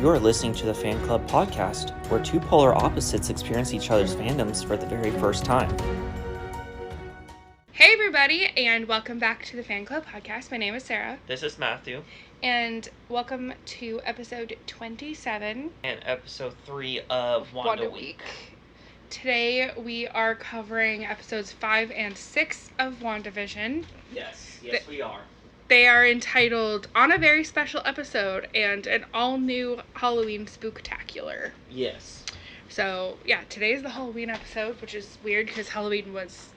You're listening to the Fan Club Podcast, where two polar opposites experience each other's fandoms for the very first time. Hey everybody, and welcome back to the Fan Club Podcast. My name is Sarah. This is Matthew. And welcome to episode 27. And episode 3 of Wanda Week. Today we are covering episodes 5 and 6 of Wandavision. Yes, we are. They are entitled On a Very Special Episode and an all-new Halloween Spooktacular. Yes. So, yeah, today's the Halloween episode, which is weird because Halloween was,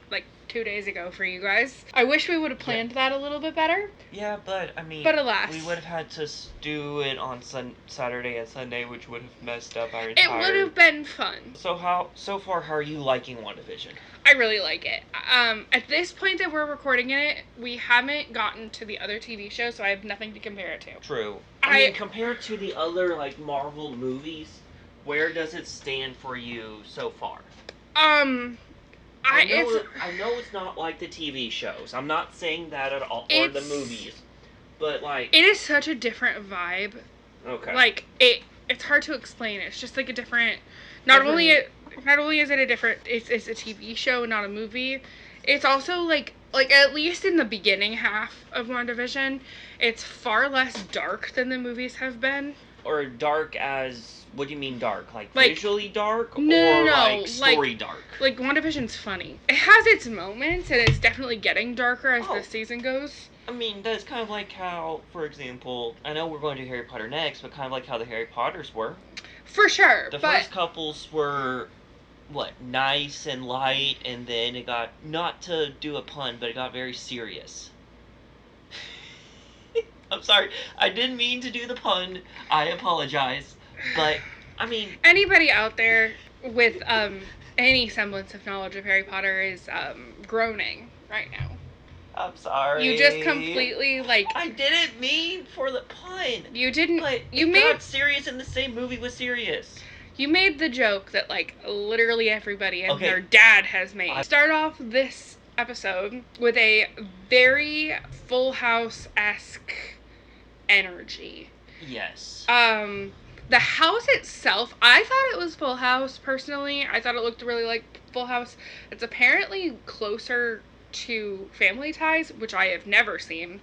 2 days ago for you guys. I wish we would have planned that a little bit better. Yeah, but alas. we would have had to do it on Saturday and Sunday, which would have messed up our entire... It would have been fun. So far, how are you liking WandaVision? I really like it. At this point that we're recording it, we haven't gotten to the other TV show, so I have nothing to compare it to. True. I mean, compared to the other, Marvel movies, where does it stand for you so far? I know it's not like the TV shows. I'm not saying that at all, or the movies, but it is such a different vibe. Okay. It's hard to explain. It's just a different. Not only is it a different. It's a TV show, not a movie. It's also at least in the beginning half of WandaVision, it's far less dark than the movies have been. Or dark as... What do you mean dark? Visually dark? No, story dark? WandaVision's funny. It has its moments, and it's definitely getting darker as the season goes. I mean, that's kind of like how, for example, I know we're going to Harry Potter next, but kind of like how the Harry Potters were. For sure, The first couples were, nice and light, and then it got, not to do a pun, but it got very serious. I'm sorry, I didn't mean to do the pun. I apologize. But, I mean... Anybody out there with any semblance of knowledge of Harry Potter is groaning right now. I'm sorry. You just completely, I didn't mean for the pun. You didn't... But you got serious and the same movie was serious. You made the joke that, literally everybody and their dad has made. Start off this episode with a very Full House-esque energy. Yes. The house itself, I thought it was Full House, personally. I thought it looked really like Full House. It's apparently closer to Family Ties, which I have never seen.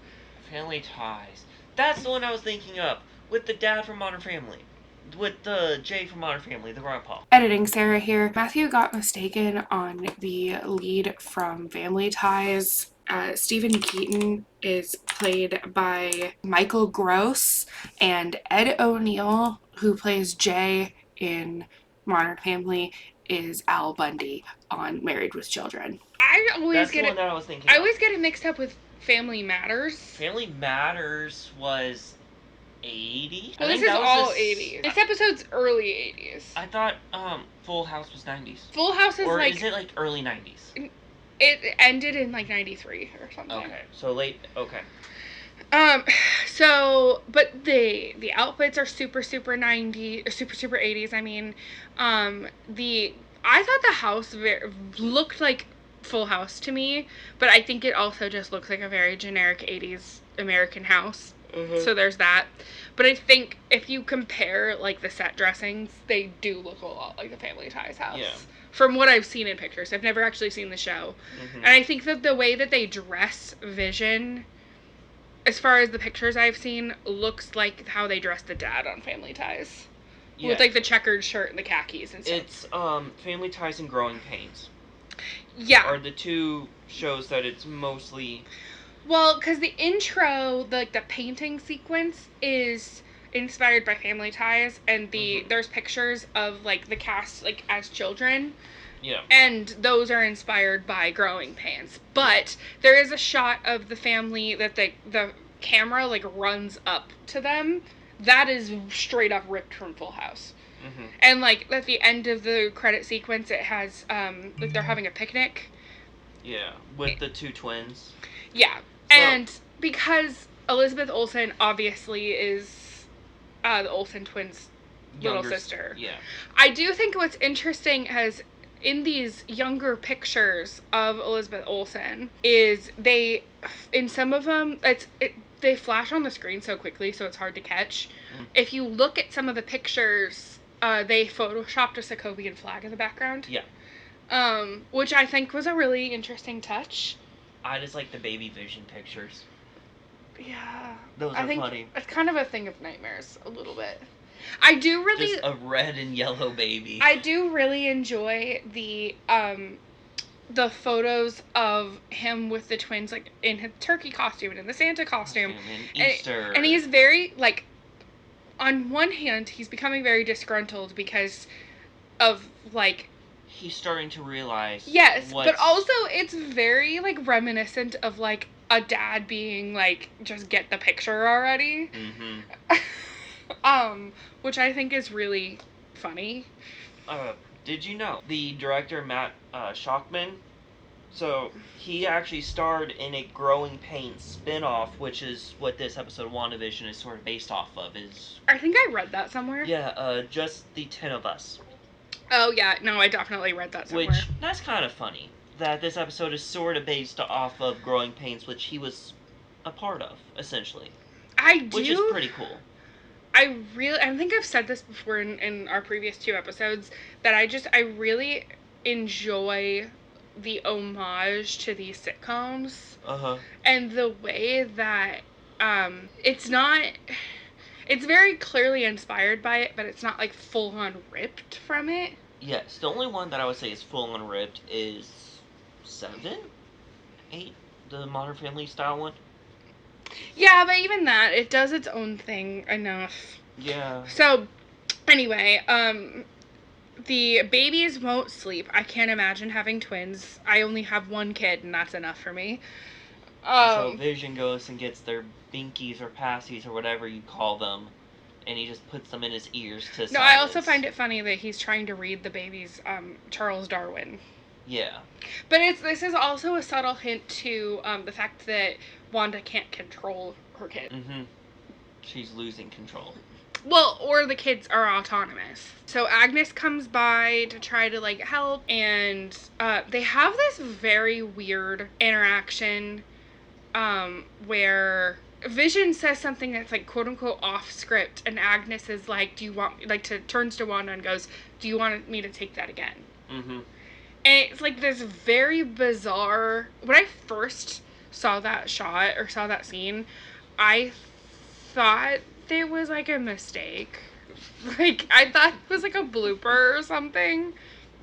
Family Ties. That's the one I was thinking of. With the dad from Modern Family. With the Jay from Modern Family, the grandpa. Editing Sarah here. Matthew got mistaken on the lead from Family Ties. Stephen Keaton is played by Michael Gross, and Ed O'Neill, who plays Jay in Modern Family, is Al Bundy on Married with Children. I always get it mixed up with Family Matters. Family Matters was 80s? Well, this is all 80s. This episode's early 80s. I thought Full House was 90s. Full House is or is it early 90s? It ended in 93 or something. Okay, so late. Okay. But the outfits are super 90s, super 80s. I mean, I thought the house looked like Full House to me, but I think it also just looks like a very generic 80s American house. Mm-hmm. So there's that. But I think if you compare the set dressings, they do look a lot like the Family Ties house. Yeah. From what I've seen in pictures. I've never actually seen the show. Mm-hmm. And I think that the way that they dress Vision, as far as the pictures I've seen, looks like how they dress the dad on Family Ties. Yeah. With the checkered shirt and the khakis and stuff. It's Family Ties and Growing Pains. Yeah. Are the two shows that it's mostly... Well, because the intro, the painting sequence is inspired by Family Ties, and there's pictures of the cast as children. Yeah. And those are inspired by Growing Pains. But there is a shot of the family that the camera runs up to them. That is straight up ripped from Full House. Mm-hmm. And at the end of the credit sequence, it has they're having a picnic. Yeah, with the two twins. Yeah. And because Elizabeth Olsen obviously is the Olsen twins' little sister. Yeah. I do think what's interesting is in these younger pictures of Elizabeth Olsen is in some of them, they flash on the screen so quickly, so it's hard to catch. If you look at some of the pictures, they photoshopped a Sokovian flag in the background. Yeah. Which I think was a really interesting touch. I just like the baby vision pictures. Yeah. Those are funny. It's kind of a thing of nightmares, a little bit. I do really... Just a red and yellow baby. I do really enjoy the photos of him with the twins, like, in his turkey costume and in the Santa costume. And Easter. And he's very, like, on one hand, he's becoming very disgruntled because of, like... He's starting to realize... Yes, but also it's very, like, reminiscent of, like, a dad being, like, just get the picture already. Mm-hmm. Which I think is really funny. Did you know the director, Matt Shockman, so he actually starred in a Growing Pains spin-off, which is what this episode of WandaVision is sort of based off of. I think I read that somewhere. Yeah, Just the 10 of Us. Oh, yeah. No, I definitely read that somewhere. Which, that's kind of funny, that this episode is sort of based off of Growing Pains, which he was a part of, essentially. Which is pretty cool. I think I've said this before in our previous 2 episodes, that I really enjoy the homage to these sitcoms. Uh-huh. And the way that, it's very clearly inspired by it, but it's not, like, full-on ripped from it. Yes, the only one that I would say is full-on ripped is 7? 8? The Modern Family style one? Yeah, but even that, it does its own thing enough. Yeah. So, anyway, the babies won't sleep. I can't imagine having twins. I only have 1 kid, and that's enough for me. So Vision goes and gets their binkies or passies or whatever you call them, and he just puts them in his ears to silence. No, I also find it funny that he's trying to read the babies Charles Darwin. Yeah. But this is also a subtle hint to the fact that Wanda can't control her kid. Mm-hmm. She's losing control. Well, or the kids are autonomous. So Agnes comes by to try to, like, help, and they have this very weird interaction where Vision says something that's, like, quote-unquote off script, and Agnes is like, turns to Wanda and goes, do you want me to take that again? Mm-hmm. And it's, like, this very bizarre... When I first saw that shot, or saw that scene, I thought there was, like, a mistake. Like, I thought it was, like, a blooper or something.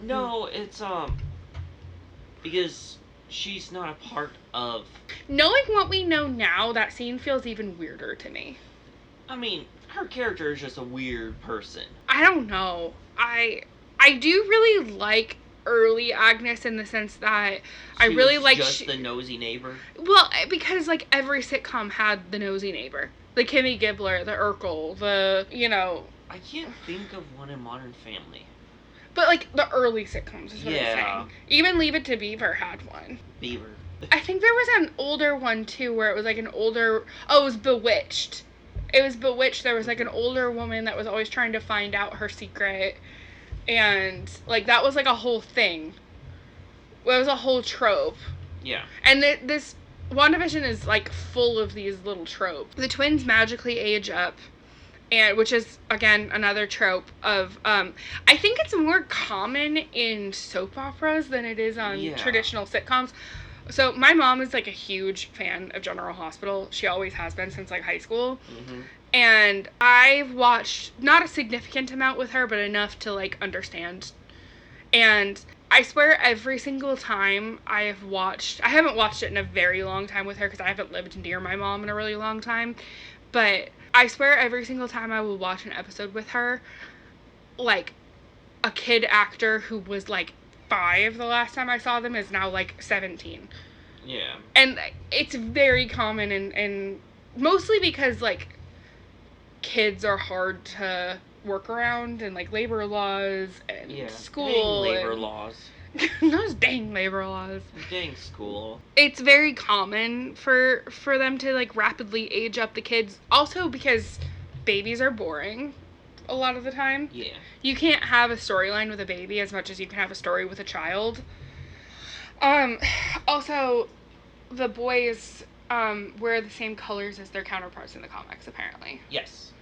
No, it's, because she's not a part of... Knowing what we know now, that scene feels even weirder to me. I mean, her character is just a weird person. I don't know. I do really like early Agnes in the sense that I really like... just the nosy neighbor? Well, because, like, every sitcom had the nosy neighbor. The Kimmy Gibbler, the Urkel, the, you know... I can't think of one in Modern Family. But, like, the early sitcoms is what I'm Yeah. saying. Even Leave It to Beaver had one. Beaver. I think there was an older one, too, where it was, like, an older... Oh, it was Bewitched. It was Bewitched. There was, like, an older woman that was always trying to find out her secret. And, like, that was, like, a whole thing. It was a whole trope. Yeah. And this WandaVision is, like, full of these little tropes. The twins magically age up, and which is, again, another trope of, I think it's more common in soap operas than it is on traditional sitcoms. So, my mom is, like, a huge fan of General Hospital. She always has been since, like, high school. Mm-hmm. And I've watched, not a significant amount with her, but enough to, like, understand. And I swear every single time I haven't watched it in a very long time with her because I haven't lived near my mom in a really long time. But I swear every single time I will watch an episode with her, like, a kid actor who was, like, 5 the last time I saw them is now, like, 17. Yeah. And it's very common, and mostly because, like, kids are hard to work around, and, like, labor laws, and school. Dang labor laws. Those dang labor laws. Dang school. It's very common for them to, like, rapidly age up the kids. Also because babies are boring a lot of the time. Yeah. You can't have a storyline with a baby as much as you can have a story with a child. Also, the boys, wear the same colors as their counterparts in the comics, apparently. Yes.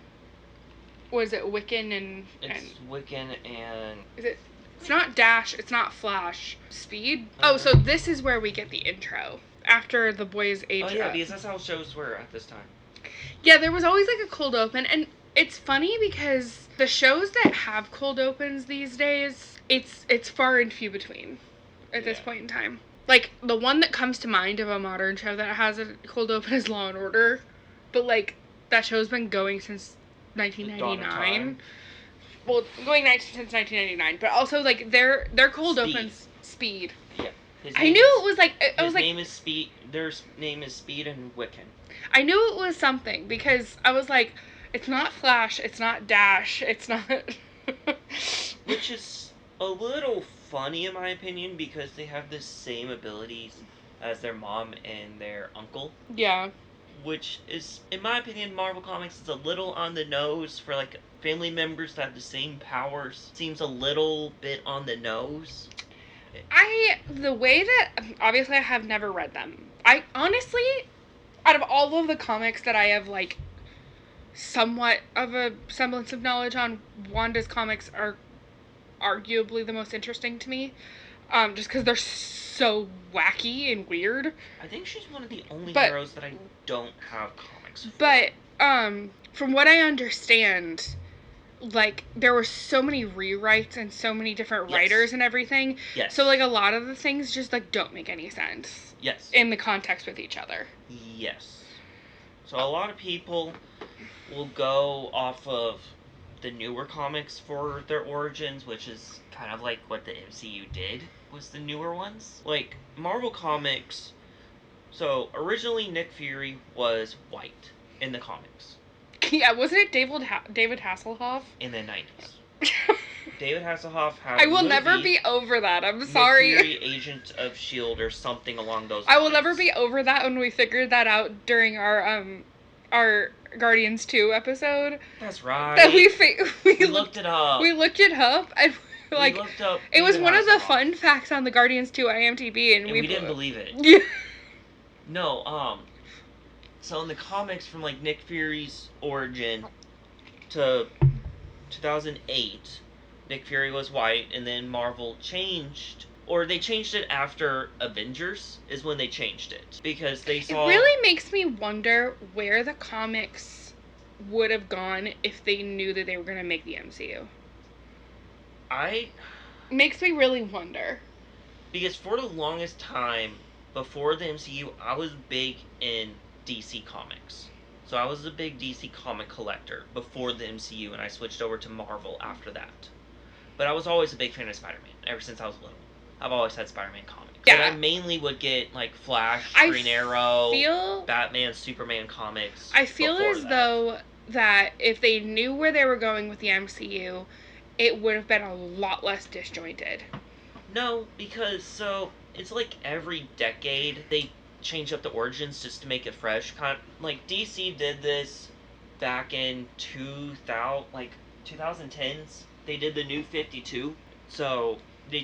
Was it Wiccan and... It's Wiccan and... Is it... It's not Dash, it's not Flash. Speed? Oh, so this is where we get the intro. After the boys age up. Oh, yeah, because that's how shows were at this time. Yeah, there was always, like, a cold open, and it's funny because the shows that have cold opens these days, it's far and few between at this point in time. Like, the one that comes to mind of a modern show that has a cold open is Law & Order, but, like, that show's been going since 1999. Well, going since 1999, but also, like, their cold opens... Speed. Yeah. I knew it was, like... His name is Speed. Their name is Speed and Wiccan. I knew it was something, because I was like, it's not Flash, it's not Dash, it's not... Which is a little funny, in my opinion, because they have the same abilities as their mom and their uncle. Yeah. Which is, in my opinion, Marvel Comics is a little on the nose for, like, family members that have the same powers. Seems a little bit on the nose. The way that, obviously I have never read them. I honestly, out of all of the comics that I have, like, somewhat of a semblance of knowledge on, Wanda's comics are arguably the most interesting to me. Just because they're so wacky and weird. I think she's one of the only heroes that I don't have comics for. But, from what I understand, like, there were so many rewrites and so many different writers and everything. Yes. So, like, a lot of the things just, like, don't make any sense. Yes. In the context with each other. Yes. So a lot of people will go off of the newer comics for their origins, which is kind of like what the MCU did, was the newer ones. Like, Marvel Comics, so originally Nick Fury was white in the comics. Yeah, wasn't it David Hasselhoff? In the 90s. David Hasselhoff had I will never be over that. I'm sorry. Nick Fury, Agent of S.H.I.E.L.D. or something along those lines. I will never be over that when we figured that out during our Guardians 2 episode. That's right. That we looked it up. We looked it up, and like, we looked up it was one of the fun facts on the Guardians 2 IMDb, and we didn't believe it. Yeah. No, so in the comics from, like, Nick Fury's origin to 2008, Nick Fury was white, and then Marvel changed, or they changed it after Avengers, is when they changed it. Because they saw... It really makes me wonder where the comics would have gone if they knew that they were going to make the MCU. Makes me really wonder. Because for the longest time, before the MCU, I was big in DC Comics. So I was a big DC comic collector before the MCU, and I switched over to Marvel after that. But I was always a big fan of Spider-Man, ever since I was little. I've always had Spider-Man comics. Yeah. But I mainly would get, like, Flash, Green Arrow, Batman, Superman comics. I feel as though that if they knew where they were going with the MCU, it would have been a lot less disjointed. No, because, so, it's like every decade they change up the origins just to make it fresh. Kind of, like, DC did this back in 2010s. They did the New 52. So, they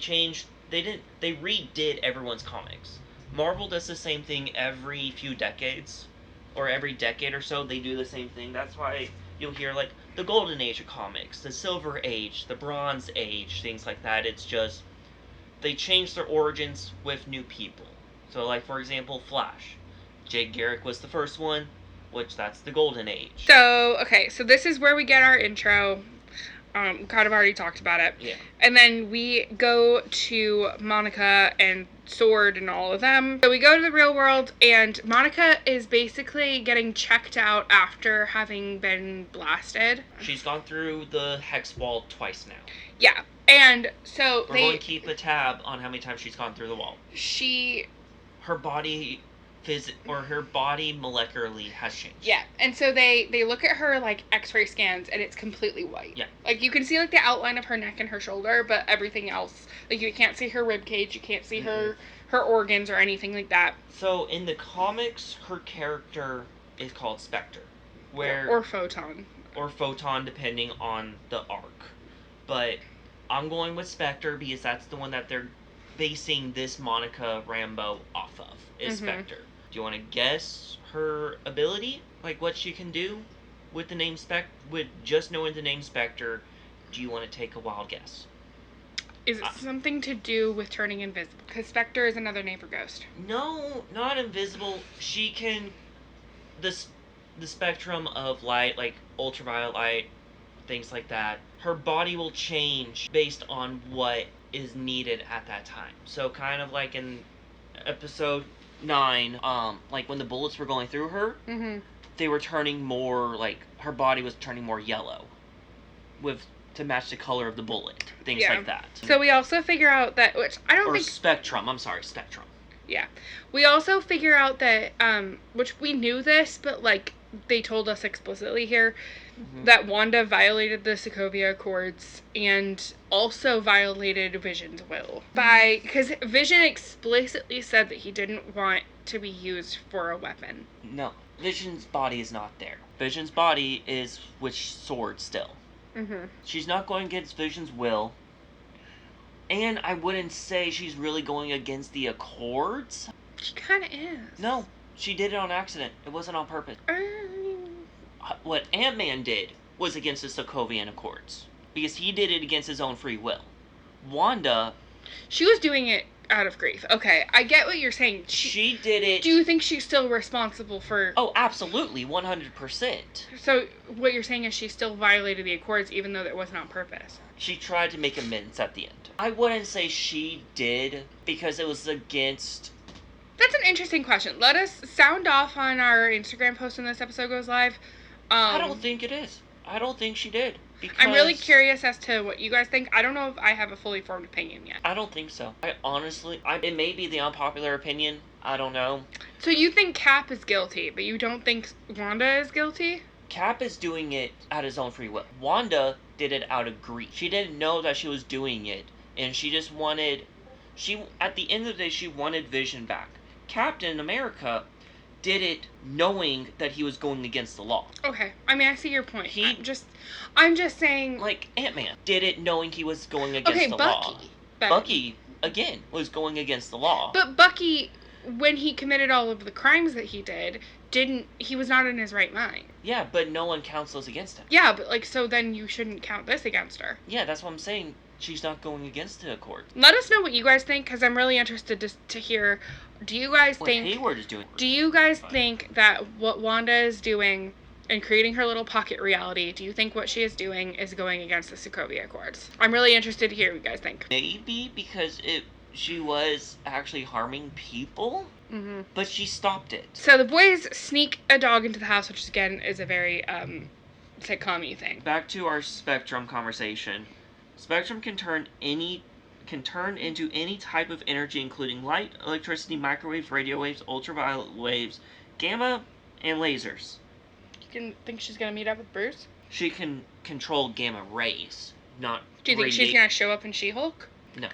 redid everyone's comics. Marvel does the same thing every few decades. Or every decade or so, they do the same thing. That's why you'll hear, like, the Golden Age of comics, the Silver Age, the Bronze Age, things like that. It's just, they change their origins with new people. So, like, for example, Flash. Jay Garrick was the first one, which that's the Golden Age. So, okay, so this is where we get our intro. Kind of already talked about it. Yeah. And then we go to Monica and Sword and all of them. So we go to the real world, and Monica is basically getting checked out after having been blasted. She's gone through the hex wall twice now. Yeah. And so We're going to keep a tab on how many times she's gone through the wall. Her body molecularly has changed. Yeah, and so they look at her, like, x-ray scans, and it's completely white. Yeah. Like, you can see, like, the outline of her neck and her shoulder, but everything else, like, you can't see her rib cage, you can't see her organs or anything like that. So, in the comics, her character is called Spectre. Or Photon. Or Photon, depending on the arc. But I'm going with Spectre because that's the one that they're basing this Monica Rambeau off of, is Spectre. you want to guess her ability? Like, what she can do with the name with just knowing the name Spectre? Do you want to take a wild guess? Is it something to do with turning invisible? Because Spectre is another name for ghost. No, not invisible. She can... The spectrum of light, like ultraviolet light, things like that, her body will change based on what is needed at that time. So kind of like in episode 9, like when the bullets were going through her, they were turning more, like, her body was turning more yellow to match the color of the bullet. Things like that. So we also figure out that, which I don't think... Or spectrum, I'm sorry, spectrum. Yeah. We also figure out that, which we knew this, but, like, they told us explicitly here, that Wanda violated the Sokovia Accords and also violated Vision's will. Because Vision explicitly said that he didn't want to be used for a weapon. No. Vision's body is not there. Vision's body is with Sword still. She's not going against Vision's will. And I wouldn't say she's really going against the Accords. She kind of is. No, she did it on accident. It wasn't on purpose. What Ant-Man did was against the Sokovian Accords. Because he did it against his own free will. Wanda... She was doing it out of grief. Okay, I get what you're saying. She did it... Do you think she's still responsible for... Oh, absolutely. 100%. So, what you're saying is she still violated the Accords even though that wasn't on purpose? She tried to make amends at the end. I wouldn't say she did, because it was against... That's an interesting question. Let us sound off on our Instagram post when this episode goes live. I don't think it is. I don't think she did. Because I'm really curious as to what you guys think. I don't know if I have a fully formed opinion yet. I don't think so. I honestly... it may be the unpopular opinion. I don't know. So you think Cap is guilty, but you don't think Wanda is guilty? Cap is doing it at his own free will. Wanda did it out of grief. She didn't know that she was doing it, and she just wanted... At the end of the day, she wanted Vision back. Captain America did it knowing that he was going against the law. Okay. I mean, I see your point. I'm just saying... Like, Ant-Man did it knowing he was going against the law. Bucky, again, was going against the law. But Bucky, when he committed all of the crimes that he did, he was not in his right mind. Yeah, but no one counts those against him. Yeah, but, like, so then you shouldn't count this against her. Yeah, that's what I'm saying. She's not going against the Accord. Let us know what you guys think, because I'm really interested to hear... Do you guys think... Hayward is doing... Do you guys think that what Wanda is doing and creating her little pocket reality, do you think what she is doing is going against the Sokovia Accords? I'm really interested to hear what you guys think. Maybe, because she was actually harming people, but she stopped it. So the boys sneak a dog into the house, which again is a very sitcom-y thing. Back to our Spectrum conversation. Spectrum can turn into any type of energy, including light, electricity, microwaves, radio waves, ultraviolet waves, gamma, and lasers. You think she's gonna meet up with Bruce? She can control gamma rays, not... Do you think she's gonna show up in She-Hulk? No.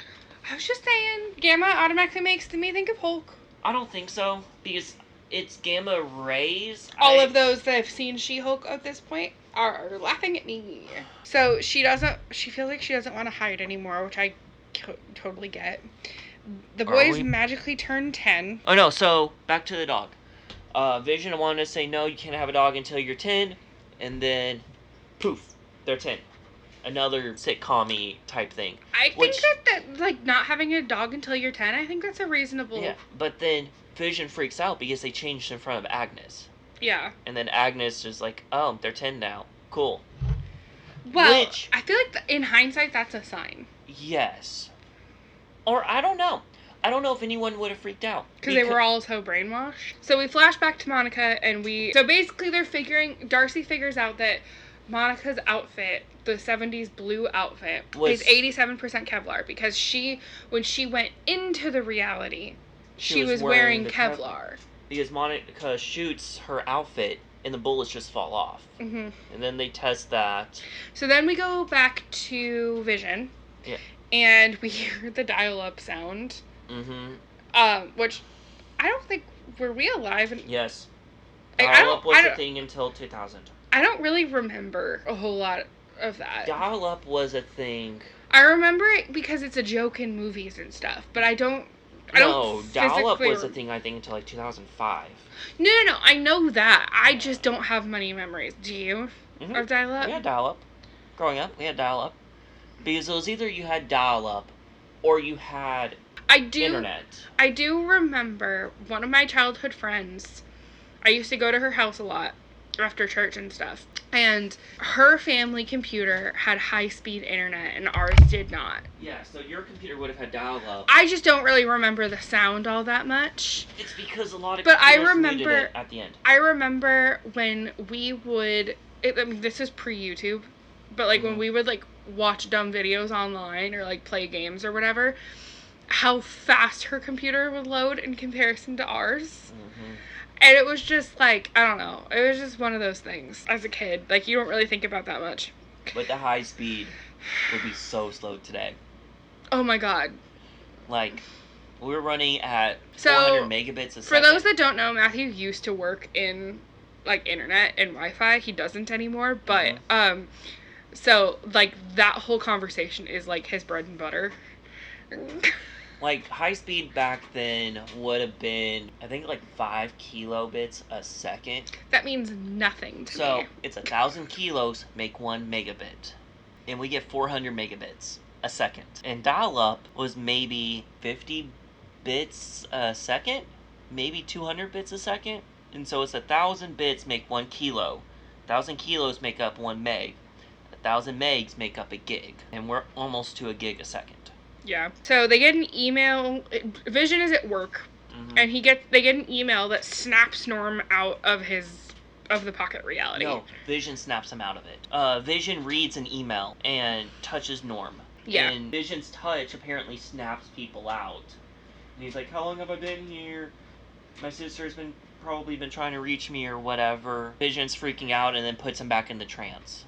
I was just saying, gamma automatically makes me think of Hulk. I don't think so, because it's gamma rays. All of those that have seen She-Hulk at this point are laughing at me. So she feels like she doesn't want to hide anymore, which I totally get. The boys magically turn 10. Oh no, so back to the dog. Vision wanted to say, no, you can't have a dog until you're 10, and then poof, they're 10. Another sitcom-y type thing. I think that like not having a dog until you're 10, I think that's a reasonable... Yeah, but then Vision freaks out because they changed in front of Agnes. Yeah. And then Agnes is like, oh, they're 10 now. Cool. Well, I feel like in hindsight, that's a sign. Yes. Or I don't know. I don't know if anyone would have freaked out. Because they were all so brainwashed. So we flash back to Monica so basically Darcy figures out that Monica's outfit, the 70s blue outfit, is 87% Kevlar. Because when she went into the reality, she was wearing Kevlar. Because Monica shoots her outfit and the bullets just fall off. Mm-hmm. And then they test that. So then we go back to Vision. Yeah. And we hear the dial-up sound. Mm-hmm. Which I don't think... Were we alive? Yes. Dial-up was a thing until 2000. I don't really remember a whole lot of that. Dial-up was a thing. I remember it because it's a joke in movies and stuff, but I don't No, dial-up was a thing, I think, until, like, 2005. No. I know that. I just don't have many memories. Do you? Mm-hmm. Of dial-up? We had dial-up. Growing up, we had dial-up. Because it was either you had dial-up or you had internet. I do remember one of my childhood friends. I used to go to her house a lot after church and stuff. And her family computer had high-speed internet and ours did not. Yeah, so your computer would have had dial-up. I just don't really remember the sound all that much. It's because a lot of computers muted it at the end. I remember when we would... this is pre-YouTube. But, like, when we would, like, watch dumb videos online or, like, play games or whatever, how fast her computer would load in comparison to ours. Mm-hmm. And it was just, like, I don't know. It was just one of those things as a kid. Like, you don't really think about that much. But the high speed would be so slow today. Oh, my God. Like, we were running at 400 megabits a second. For those that don't know, Matthew used to work in, like, internet and Wi-Fi. He doesn't anymore. But, so, like, that whole conversation is, like, his bread and butter. Like, high speed back then would have been, I think, like 5 kilobits a second. That means nothing to me. So, it's 1,000 kilos make 1 megabit. And we get 400 megabits a second. And dial-up was maybe 50 bits a second? Maybe 200 bits a second? And so it's 1,000 bits make 1 kilo. 1,000 kilos make up 1 meg. 1,000 megs make up a gig. And we're almost to a gig a second. Yeah. So they get an email. Vision is at work, and they get an email that snaps Norm out of the pocket reality. No, Vision snaps him out of it. Vision reads an email and touches Norm. Yeah. And Vision's touch apparently snaps people out. And he's like, "How long have I been here? My sister's probably been trying to reach me or whatever." Vision's freaking out and then puts him back in the trance.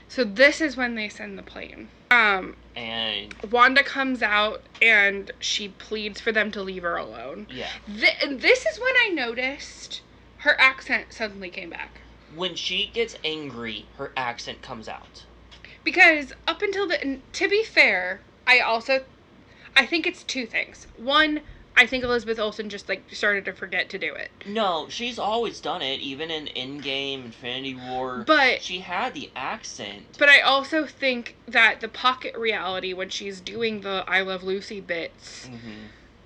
So this is when they send the plane. And Wanda comes out and she pleads for them to leave her alone. Yeah. This is when I noticed her accent suddenly came back. When she gets angry, her accent comes out. Because up until to be fair, I think it's two things. One, I think Elizabeth Olsen just, like, started to forget to do it. No, she's always done it, even in Endgame, Infinity War. But she had the accent. But I also think that the pocket reality, when she's doing the I Love Lucy bits,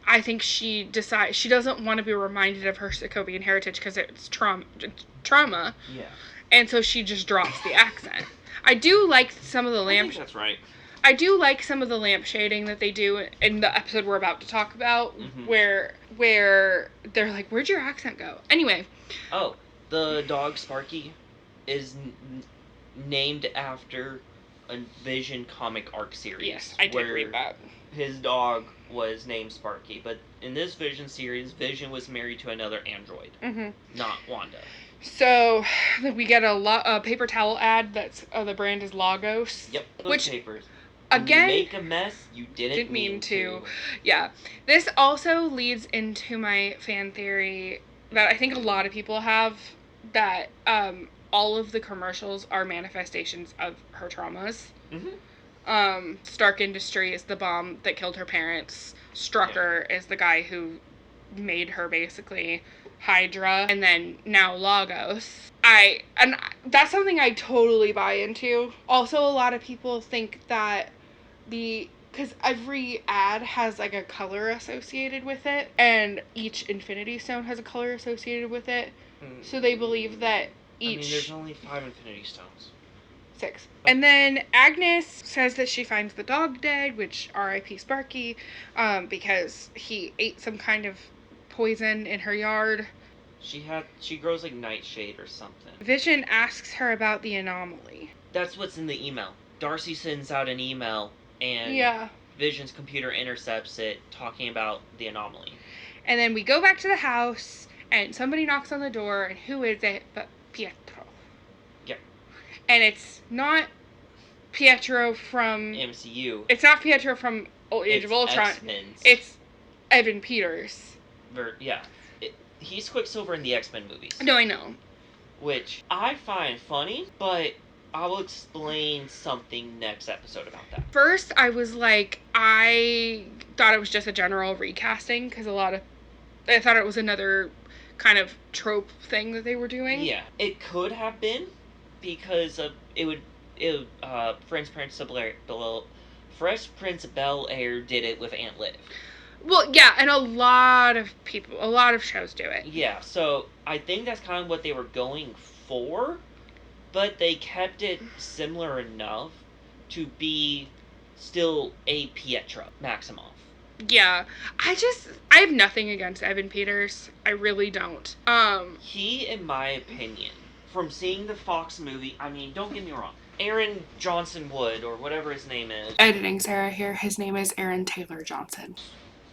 I think she decides she doesn't want to be reminded of her Sokovian heritage because it's trauma. Yeah. And so she just drops the accent. I do like some of the lamp. I think that's right. I do like some of the lamp shading that they do in the episode we're about to talk about, where they're like, "Where'd your accent go?" Anyway. Oh, the dog Sparky is named after a Vision comic arc series. Yes, I did read that. His dog was named Sparky, but in this Vision series, Vision was married to another android, not Wanda. So we get a paper towel ad that's the brand is Lagos. Yep, those papers. Again, you make a mess you didn't mean to. Yeah. This also leads into my fan theory that I think a lot of people have, that all of the commercials are manifestations of her traumas. Stark Industries is the bomb that killed her parents. Strucker is the guy who made her, basically. Hydra, and then now Lagos. And that's something I totally buy into. Also, a lot of people think that because every ad has, like, a color associated with it, and each Infinity Stone has a color associated with it, so they believe that each... there's only 5 Infinity Stones. 6. And then Agnes says that she finds the dog dead, which R.I.P. Sparky, because he ate some kind of poison in her yard. She grows like nightshade or something. Vision asks her about the anomaly. That's what's in the email. Darcy sends out an email and Vision's computer intercepts it, talking about the anomaly. And then we go back to the house and somebody knocks on the door, and who is it but Pietro? Yeah. And it's not Pietro from MCU. It's not Pietro from Age of Ultron. X-Men's. It's Evan Peters. He's Quicksilver in the X-Men movies. No, I know. Which I find funny, but I'll explain something next episode about that. First, I was like, I thought it was just a general recasting, because I thought it was another kind of trope thing that they were doing. Yeah, it could have been, because Fresh Prince of Bel-Air did it with Aunt Liv. Well, yeah, and a lot of shows do it. Yeah, so I think that's kind of what they were going for, but they kept it similar enough to be still a Pietro Maximoff. Yeah, I have nothing against Evan Peters. I really don't. He, in my opinion, from seeing the Fox movie, I mean, don't get me wrong, Aaron Johnson Wood, or whatever his name is. Editing Sarah here. His name is Aaron Taylor Johnson.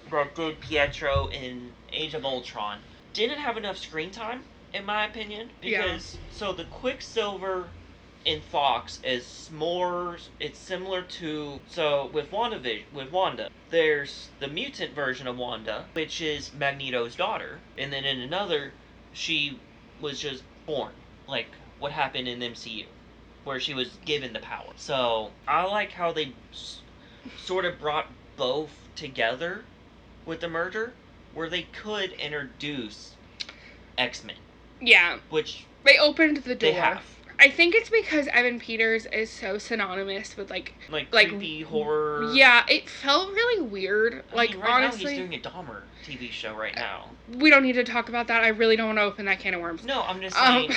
That did Pietro in Age of Ultron. Didn't have enough screen time, in my opinion. Because, so the Quicksilver in Fox is more, it's similar to, so with Wanda, there's the mutant version of Wanda, which is Magneto's daughter. And then in another, she was just born. Like what happened in MCU, where she was given the power. So I like how they sort of brought both together with the merger, where they could introduce X-Men. Yeah. Which they opened the door. They have. I think it's because Evan Peters is so synonymous with like creepy horror. Yeah, it felt really weird. I mean, right honestly, now he's doing a Dahmer TV show right now. We don't need to talk about that. I really don't want to open that can of worms. No, I'm just saying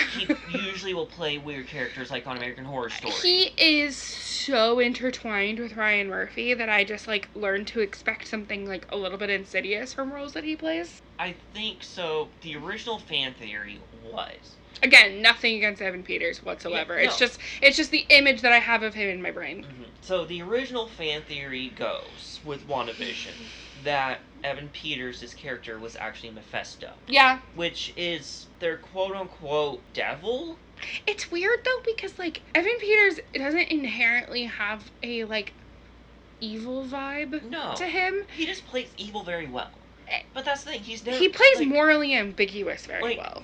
he usually will play weird characters like on American Horror Story. He is so intertwined with Ryan Murphy that I just like learned to expect something like a little bit insidious from roles that he plays. I think so. The original fan theory was, again, nothing against Evan Peters whatsoever. Yeah, no. It's just the image that I have of him in my brain. Mm-hmm. So the original fan theory goes with WandaVision that Evan Peters' character was actually Mephisto. Yeah. Which is their quote-unquote devil. It's weird, though, because, like, Evan Peters doesn't inherently have a, like, evil vibe to him. He just plays evil very well. But that's the thing, he plays like, morally ambiguous very well.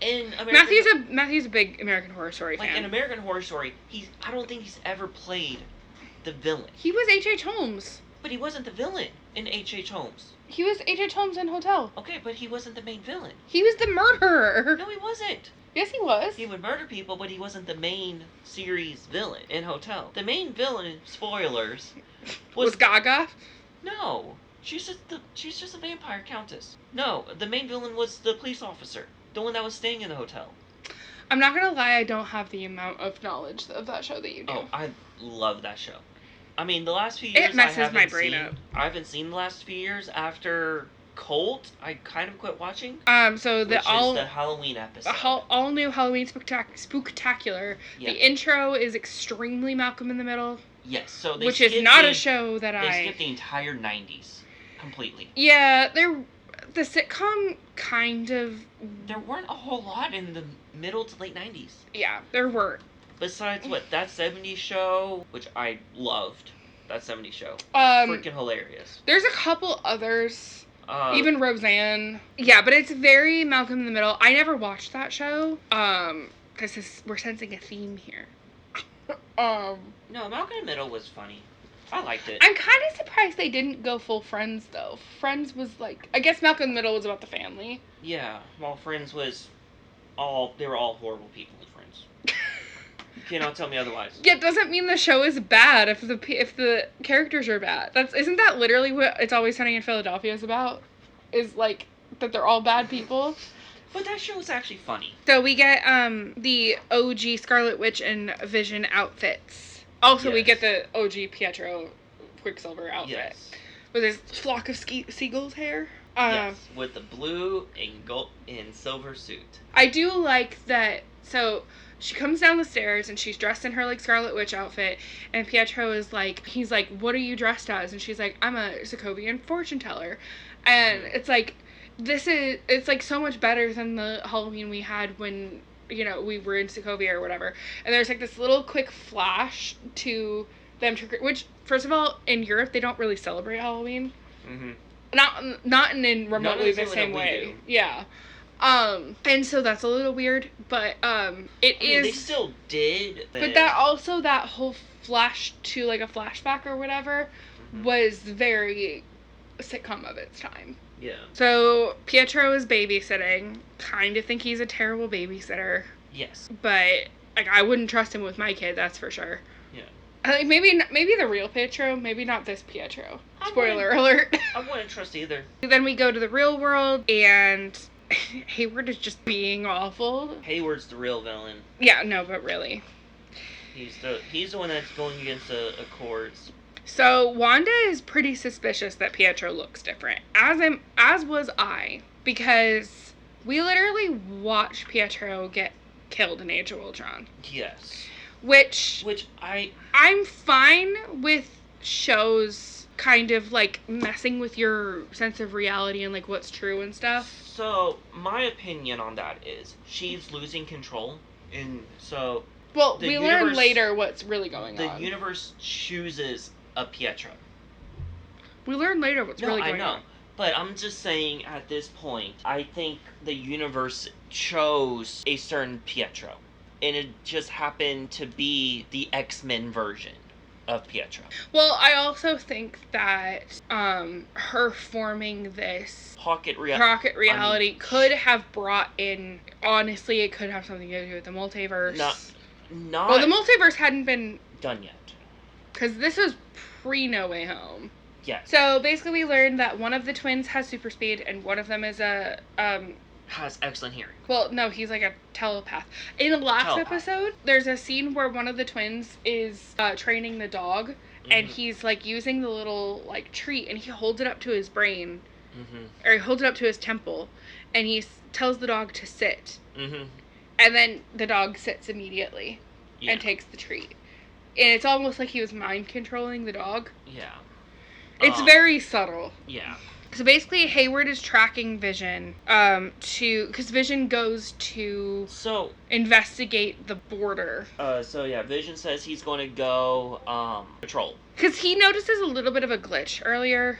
In Matthew's a big American Horror Story fan. Like, in American Horror Story, I don't think he's ever played the villain. He was H.H. Holmes. But he wasn't the villain in H.H. Holmes. He was H.H. Holmes in Hotel. Okay, but he wasn't the main villain. He was the murderer. No, he wasn't. Yes, he was. He would murder people, but he wasn't the main series villain in Hotel. The main villain, spoilers, was Gaga? No. She's just a vampire countess. No, the main villain was the police officer. The one that was staying in the hotel. I'm not gonna lie, I don't have the amount of knowledge of that show that you do. Oh, I love that show. I mean, the last few years it messes my brain up. I haven't seen the last few years. After Colt, I kind of quit watching. So the Halloween episode. All new Halloween Spooktacular. Yeah. The intro is extremely Malcolm in the Middle. Yes, so which is not a show that they skipped the entire 90s completely. Yeah, the sitcom kind of. There weren't a whole lot in the middle to late 90s. Yeah, there weren't. Besides That 70s Show, which I loved. That 70s Show. Freaking hilarious. There's a couple others. Even Roseanne. Yeah, but it's very Malcolm in the Middle. I never watched that show. Because we're sensing a theme here. No, Malcolm in the Middle was funny. I liked it. I'm kind of surprised they didn't go full Friends, though. Friends was like... I guess Malcolm in the Middle was about the family. Yeah, while Friends was they were all horrible people in Friends. You cannot tell me otherwise. Yeah, it doesn't mean the show is bad if the characters are bad. Isn't that literally what It's Always Sunny in Philadelphia is about? Is, like, that they're all bad people? But that show is actually funny. So we get the OG Scarlet Witch and Vision outfits. Also, we get the OG Pietro Quicksilver outfit. Yes. With his flock of seagulls hair. Yes, with the blue and gold and silver suit. I do like that. So she comes down the stairs and she's dressed in her like Scarlet Witch outfit, and Pietro is like, he's like, "What are you dressed as?" And she's like, "I'm a Sokovian fortune teller," and it's like, it's like so much better than the Halloween we had when, you know, we were in Sokovia or whatever. And there's like this little quick flash to them which, first of all, in Europe they don't really celebrate Halloween. Mm-hmm. Not in remotely the same way. Yeah. And so that's a little weird, but they still did. But that whole flash to like a flashback or whatever was very sitcom of its time. Yeah. So Pietro is babysitting. Kind of think he's a terrible babysitter. Yes. But like I wouldn't trust him with my kid, that's for sure. Yeah. Like maybe the real Pietro, maybe not this Pietro. Spoiler alert. I wouldn't trust either. Then we go to the real world and Hayward is just being awful. Hayward's the real villain. Yeah, no, but really. He's the one that's going against the Accords. So Wanda is pretty suspicious that Pietro looks different. As was I, because we literally watched Pietro get killed in Age of Ultron. Yes. Which I'm fine with shows kind of like messing with your sense of reality and like what's true and stuff. So my opinion on that is she's losing control, and so we learn later what's really going on. The universe chooses a Pietro. We learn later what's really going on. But I'm just saying at this point, I think the universe chose a certain Pietro. And it just happened to be the X-Men version of Pietro. Well, I also think that her forming this pocket reality could have brought in... Honestly, it could have something to do with the multiverse. Well, the multiverse hadn't been... done yet. Because this was pre-No Way Home. Yes. So, basically we learned that one of the twins has super speed, and one of them is a... has excellent hearing. Well, no, he's like a telepath. In the last episode, there's a scene where one of the twins is training the dog, and he's like using the little like treat, and he holds it up to his brain, or he holds it up to his temple, and he tells the dog to sit, and then the dog sits immediately and takes the treat, and it's almost like he was mind controlling the dog. Yeah, it's very subtle. Yeah. So basically, Hayward is tracking Vision because Vision goes to investigate the border. Vision says he's going to go patrol. Because he notices a little bit of a glitch earlier.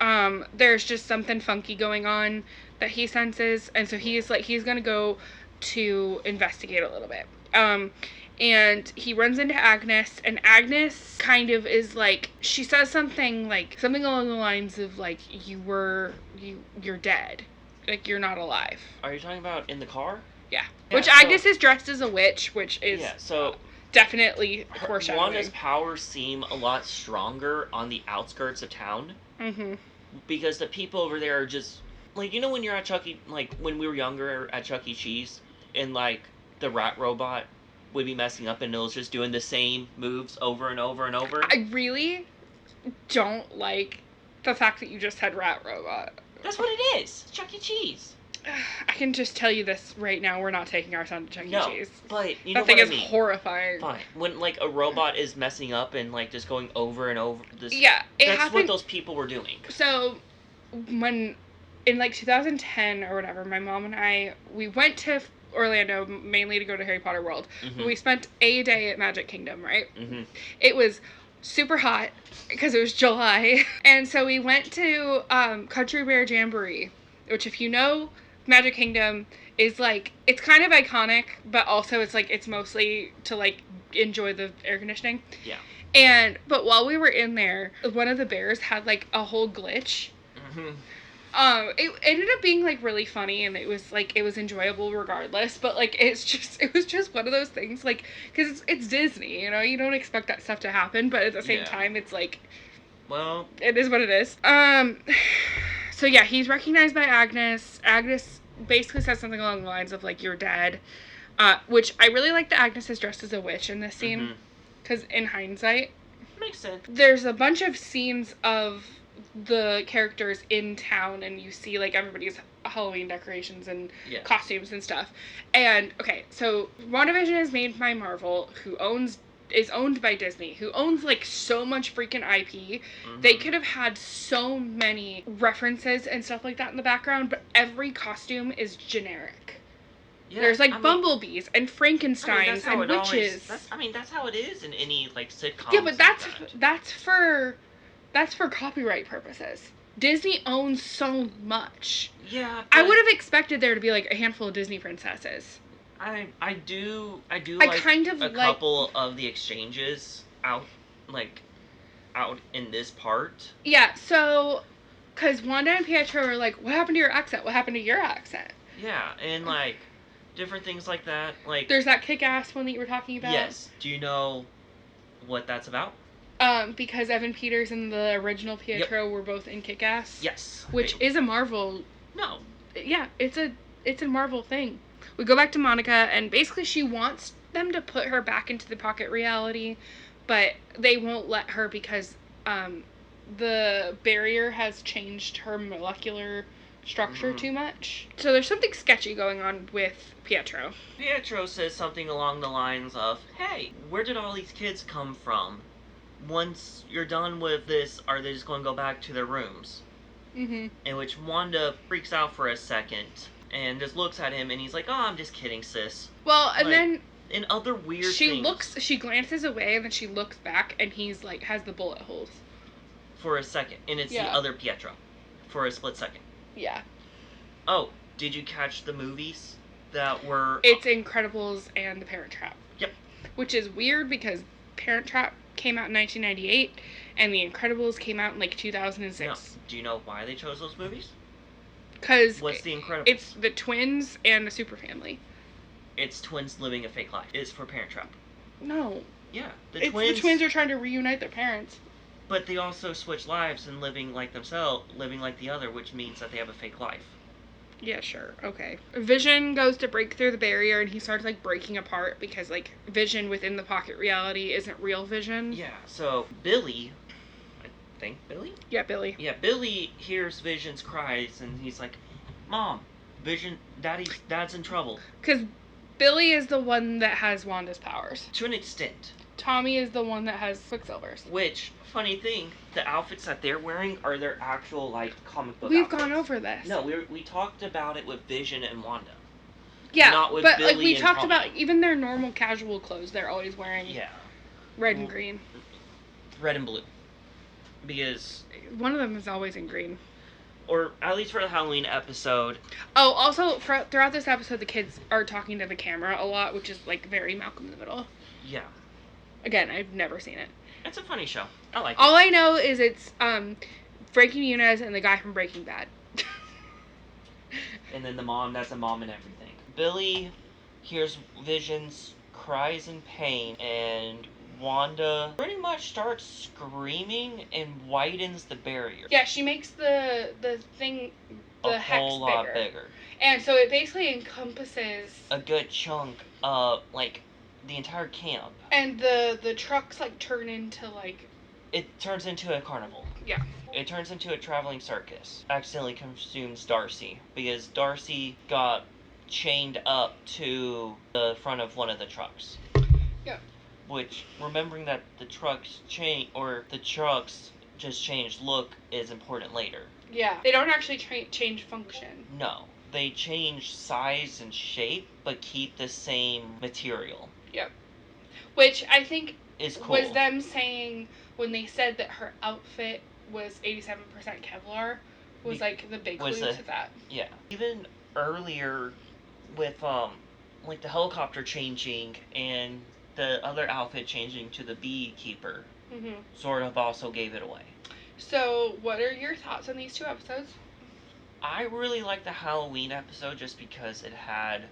There's just something funky going on that he senses, and so he's going to go to investigate a little bit. And he runs into Agnes, and Agnes kind of is like, she says something along the lines of like, you're dead. Like, you're not alive. Are you talking about in the car? Yeah. Which Agnes is dressed as a witch, which is definitely foreshadowing. Wanda's powers seem a lot stronger on the outskirts of town. Mm-hmm. Because the people over there are just, like, you know when you're at when we were younger at Chuck E. Cheese, and like, the rat robot would be messing up and it was just doing the same moves over and over and over. I really don't like the fact that you just said rat robot. That's what it is. It's Chuck E. Cheese. I can just tell you this right now. We're not taking our son to Chuck E. Cheese. But you know what I mean. That thing is horrifying. Fine. When like a robot is messing up and like just going over and over. That's what those people were doing. So when in like 2010 or whatever, my mom and we went to Orlando mainly to go to Harry Potter World. We spent a day at Magic Kingdom, right? It was super hot because it was July, and so we went to Country Bear Jamboree, which, if you know Magic Kingdom, is like, it's kind of iconic, but also it's like, it's mostly to like enjoy the air conditioning. Yeah. But while we were in there, one of the bears had like a whole glitch. It ended up being like really funny, and it was enjoyable regardless, but like it was just one of those things, like, because it's Disney, you know, you don't expect that stuff to happen, but at the same time it's like, well, it is what it is. So yeah, he's recognized by Agnes. Agnes basically says something along the lines of like, you're dead, which I really like that Agnes is dressed as a witch in this scene, because in hindsight, makes sense. There's a bunch of scenes of the characters in town, and you see like everybody's Halloween decorations and costumes and stuff. And okay, so WandaVision is made by Marvel, who is owned by Disney, who owns like so much freaking IP. They could have had so many references and stuff like that in the background, but every costume is generic. Yeah, there's like bumblebees and Frankensteins and witches. That's how it is in any like sitcom. Yeah, but that's for copyright purposes. Disney owns so much. Yeah, I would have expected there to be, like, a handful of Disney princesses. I do like kind of a couple of the exchanges out in this part. Yeah, so, because Wanda and Pietro are like, what happened to your accent? What happened to your accent? Yeah, and, like, different things like that. Like, there's that kick-ass one that you were talking about. Yes. Do you know what that's about? Because Evan Peters and the original Pietro were both in Kick-Ass. Yes. Which is a Marvel. No. Yeah, it's a Marvel thing. We go back to Monica, and basically she wants them to put her back into the pocket reality, but they won't let her because the barrier has changed her molecular structure too much. So there's something sketchy going on with Pietro. Pietro says something along the lines of, hey, where did all these kids come from? Once you're done with this, are they just going to go back to their rooms? Mm-hmm. In which Wanda freaks out for a second and just looks at him and he's like, oh, I'm just kidding, sis. Well, and then in other weird things. She glances away and then she looks back and he's like, has the bullet holes. For a second. And it's the other Pietro. For a split second. Yeah. Oh, did you catch the movies that were... It's Incredibles and The Parent Trap. Yep. Which is weird because Parent Trap came out in 1998 and The Incredibles came out in like 2006. No. Do you know why they chose those movies? Because what's The Incredibles? It's the twins and a super family. It's twins living a fake life. It's for Parent Trap. No. Yeah. The twins are trying to reunite their parents. But they also switch lives and living like themselves, living like the other, which means that they have a fake life. Yeah, sure. Okay. Vision goes to break through the barrier and he starts, like, breaking apart because, like, Vision within the pocket reality isn't real Vision. Yeah, so Billy... I think Billy? Yeah, Billy. Yeah, Billy hears Vision's cries and he's like, Mom, Vision, Dad's in trouble. Because Billy is the one that has Wanda's powers. To an extent. Tommy is the one that has Quicksilver's. Which, funny thing, the outfits that they're wearing are their actual, like, comic book We've outfits. gone over this. No, we talked about it with Vision and Wanda. Yeah, not with but Billy like we and talked Tommy. about even their normal casual clothes, they're always wearing red and green. Red and blue. Because... one of them is always in green. Or at least for the Halloween episode. Oh, also, throughout this episode, the kids are talking to the camera a lot, which is, like, very Malcolm in the Middle. Yeah. Again, I've never seen it. It's a funny show. I like it. All I know is it's Frankie Muniz and the guy from Breaking Bad. And then the mom, that's the mom and everything. Billy hears Vision's cries in pain, and Wanda pretty much starts screaming and widens the barrier. Yeah, she makes the thing, the a hex whole lot bigger. And so it basically encompasses... a good chunk of, like, the entire camp. And the trucks, like, turn into, like... it turns into a carnival. Yeah. It turns into a traveling circus. Accidentally consumes Darcy, because Darcy got chained up to the front of one of the trucks. Yeah. Which, remembering that the trucks just changed look is important later. Yeah. They don't actually change function. No. They change size and shape, but keep the same material. Yep. Which I think is cool. Was them saying when they said that her outfit was 87% Kevlar was like the big clue to that. Yeah. Even earlier with like the helicopter changing and the other outfit changing to the beekeeper sort of also gave it away. So what are your thoughts on these two episodes? I really liked the Halloween episode just because it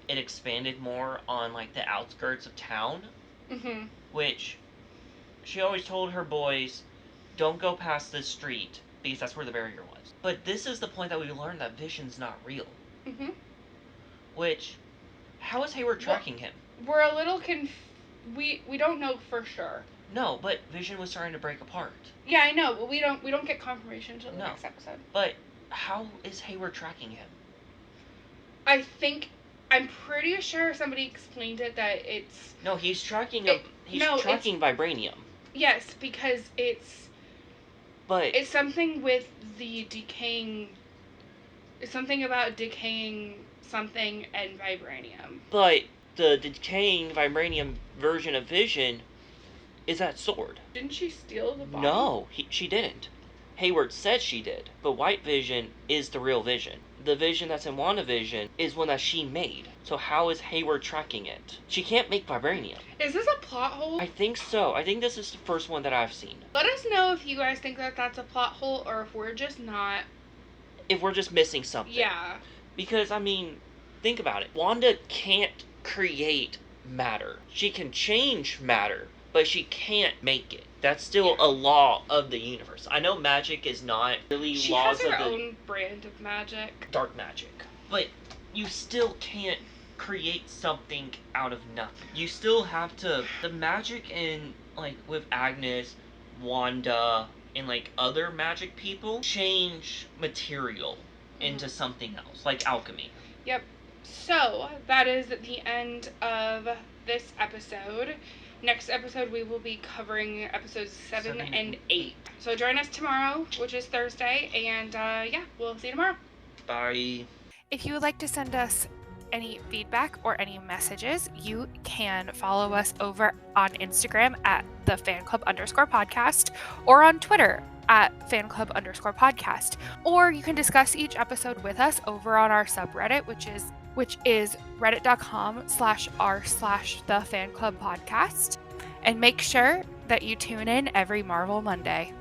expanded more on like the outskirts of town. Which she always told her boys, don't go past this street because that's where the barrier was. But this is the point that we learned that Vision's not real. Which, how is Hayward tracking him? We're a little we don't know for sure. No, but Vision was starting to break apart. Yeah, I know, but we don't get confirmation until the next episode. But how is Hayward tracking him? I'm pretty sure somebody explained it that it's... No, he's tracking tracking vibranium. Yes, because it's something with the decaying... It's something about decaying something and vibranium. But the decaying vibranium version of Vision is that sword. Didn't she steal the body? No, she didn't. Hayward said she did, but White Vision is the real Vision. The Vision that's in WandaVision is one that she made. So how is Hayward tracking it? She can't make vibranium. Is this a plot hole? I think so. I think this is the first one that I've seen. Let us know if you guys think that that's a plot hole or if we're just not... If we're just missing something. Yeah. Because, I mean, think about it. Wanda can't create matter. She can change matter, but she can't make it. That's still a law of the universe. I know magic is not really she laws has her of the own brand of magic. Dark magic. But you still can't create something out of nothing. You still have to... The magic in, like, with Agnes, Wanda, and, like, other magic people change material into something else, like alchemy. Yep. So, that is the end of this episode. Next episode, we will be covering episodes 7 and 8. So join us tomorrow, which is Thursday, and yeah, we'll see you tomorrow. Bye. If you would like to send us any feedback or any messages, you can follow us over on Instagram at thefanclub_podcast or on Twitter at fanclub_podcast. Or you can discuss each episode with us over on our subreddit, which is reddit.com/r/thefanclubpodcast. And make sure that you tune in every Marvel Monday.